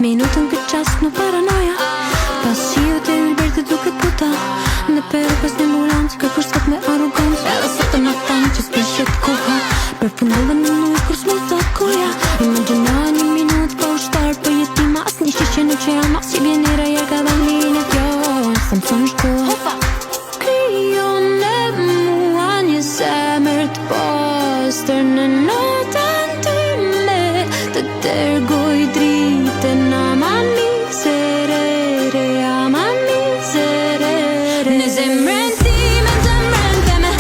minutën këtë qast në paranoja. Pas qiu të ylbert të duket puta në peru pas një ambulancë, kërkush sot me arogancë. Edhe sot të më thanë që s'prishet koha, përfundove në nuj kur s'mu takoja. Imagjina një minut pa ushtar për jetima, as një shishe në që jam, as që bjenira jer ka dhe mlinet. Jo, se më thonë shkolla krijon e mua një zemër të pastër në notën time, të dërgoj dritën ama miserere, ama miserere. Në zemrën time, zemrën teme,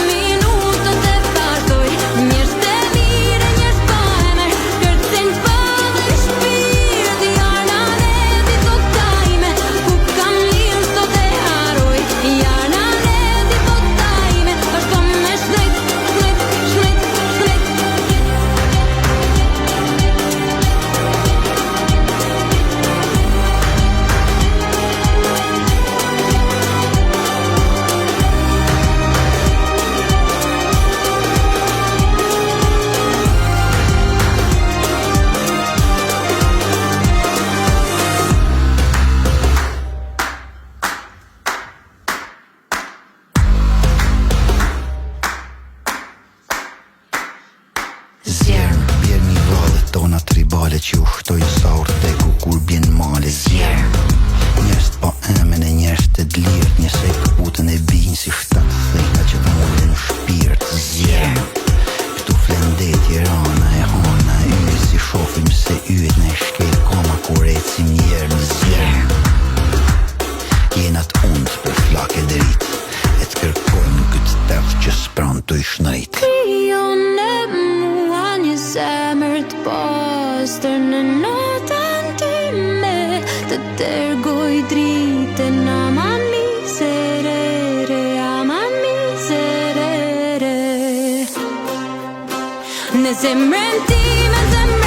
minutët e fartoj, njerëz të mire, njerëz pa emër, kërcen pa dhe shpirt, jarna neti thot tajme, ku kam lirë sot e haroj, jarna neti thot tajme, vazhdo me shnet, shnet, shnet, shnet. Zjerë, bjerë një valët tona tribale që u shtojnë sa urteku kur bjen male. Zjerë, njerës të pa emen e njerës të dlirt, njësej këputën e binjë si shtatë thejta që të mullin në shpirt. Zjerë, këtu flendetje rana e hana e yje si shofim se yjet në e shkel koma kur ecim njerë në zjerë. Jenat undë për flak e drit, e të kërkojmë këtë tef që s'pran të ishnërit. Krijon e mua një zemër të pastër në notën time, të dërgoj dritën ama miserere, ama miserere. Në zemrën time, zemrën